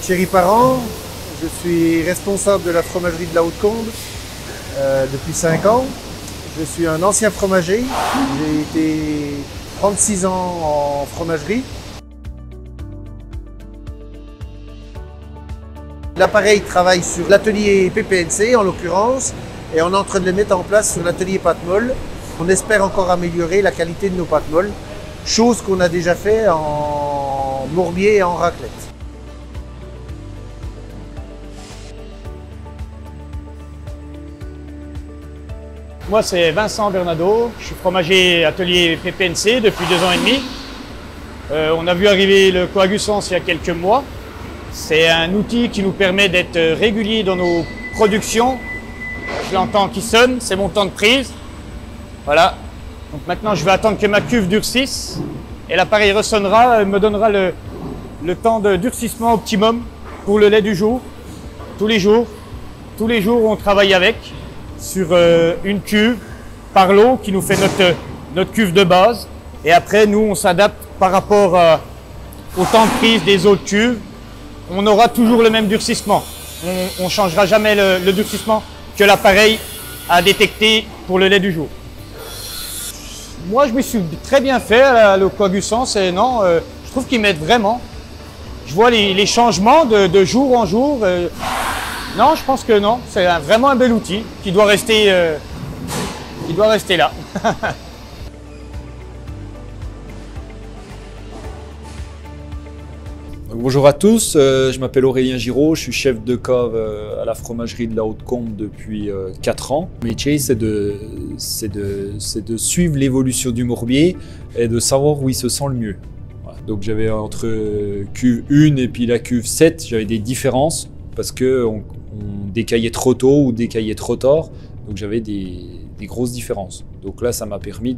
Thierry Parent, je suis responsable de la fromagerie de la Haute-Combe depuis 5 ans. Je suis un ancien fromager, j'ai été 36 ans en fromagerie. L'appareil travaille sur l'atelier PPNC en l'occurrence et on est en train de le mettre en place sur l'atelier pâte molle. On espère encore améliorer la qualité de nos pâtes molles, chose qu'on a déjà fait en morbier et en raclette. Moi, c'est Vincent Bernado, je suis fromager atelier PPNC depuis 2 ans et demi. On a vu arriver le Coagusens il y a quelques mois. C'est un outil qui nous permet d'être régulier dans nos productions. Je l'entends qui sonne, c'est mon temps de prise. Voilà. Donc maintenant, je vais attendre que ma cuve durcisse et l'appareil ressonnera, me donnera le temps de durcissement optimum pour le lait du jour. Tous les jours, on travaille avec sur une cuve par lot qui nous fait notre cuve de base. Et après, nous, on s'adapte par rapport au temps de prise des autres cuves. On aura toujours le même durcissement. On ne changera jamais le durcissement que l'appareil a détecté pour le lait du jour. Moi, je me suis très bien fait le Coagusens et non, je trouve qu'il m'aide vraiment. Je vois les changements de jour en jour. Non, je pense que non. C'est vraiment un bel outil qui doit rester là. Bonjour à tous, je m'appelle Aurélien Giraud, je suis chef de cave à la fromagerie de la Haute-Combe depuis 4 ans. Mon métier, c'est de suivre l'évolution du morbier et de savoir où il se sent le mieux. Voilà. Donc j'avais entre cuve 1 et puis la cuve 7, j'avais des différences parce qu'on décaillait trop tôt ou décaillait trop tard, donc j'avais des grosses différences. Donc là, ça m'a permis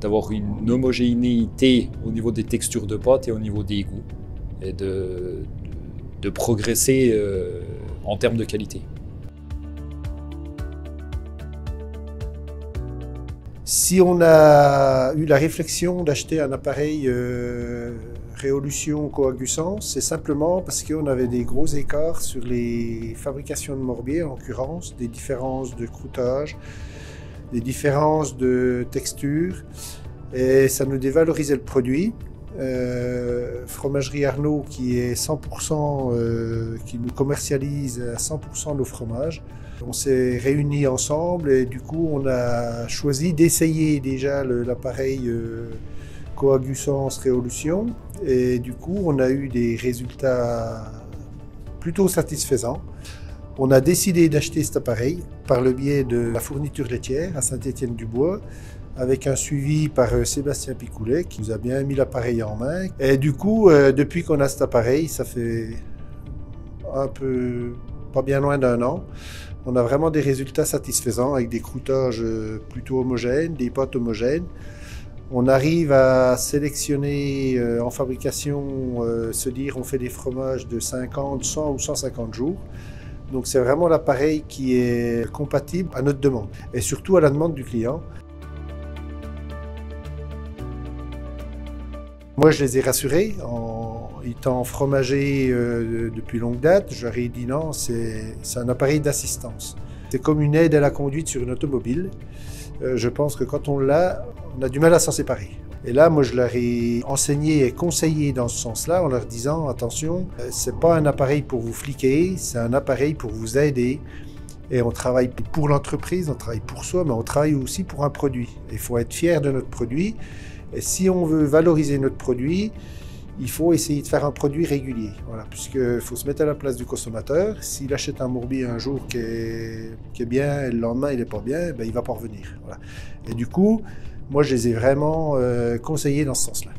d'avoir une homogénéité au niveau des textures de pâte et au niveau des goûts, et de progresser en termes de qualité. Si on a eu la réflexion d'acheter un appareil Réolution Coagusens, c'est simplement parce qu'on avait des gros écarts sur les fabrications de morbier, en l'occurrence, des différences de croûtage, des différences de texture, et ça nous dévalorisait le produit. Fromagerie Arnaud qui est 100%, qui nous commercialise à 100% nos fromages. On s'est réunis ensemble et du coup on a choisi d'essayer déjà l'appareil Coagusens Réolution et du coup on a eu des résultats plutôt satisfaisants. On a décidé d'acheter cet appareil par le biais de la fourniture laitière à Saint-Étienne-du-Bois, avec un suivi par Sébastien Picoulet qui nous a bien mis l'appareil en main. Et du coup, depuis qu'on a cet appareil, ça fait pas bien loin d'1 an, on a vraiment des résultats satisfaisants avec des croûtages plutôt homogènes, des pâtes homogènes. On arrive à sélectionner en fabrication, se dire on fait des fromages de 50, 100 ou 150 jours. Donc c'est vraiment l'appareil qui est compatible à notre demande et surtout à la demande du client. Moi, je les ai rassurés en étant fromager depuis longue date. Je leur ai dit non, c'est un appareil d'assistance. C'est comme une aide à la conduite sur une automobile. Je pense que quand on l'a, on a du mal à s'en séparer. Et là, moi, je leur ai enseigné et conseillé dans ce sens-là en leur disant attention, c'est pas un appareil pour vous fliquer, c'est un appareil pour vous aider. Et on travaille pour l'entreprise, on travaille pour soi, mais on travaille aussi pour un produit. Il faut être fier de notre produit. Et si on veut valoriser notre produit, il faut essayer de faire un produit régulier. Voilà, puisqu'il faut se mettre à la place du consommateur. S'il achète un morbier un jour qui est bien et le lendemain il n'est pas bien, ben, il ne va pas revenir. Voilà. Et du coup, moi je les ai vraiment conseillés dans ce sens-là.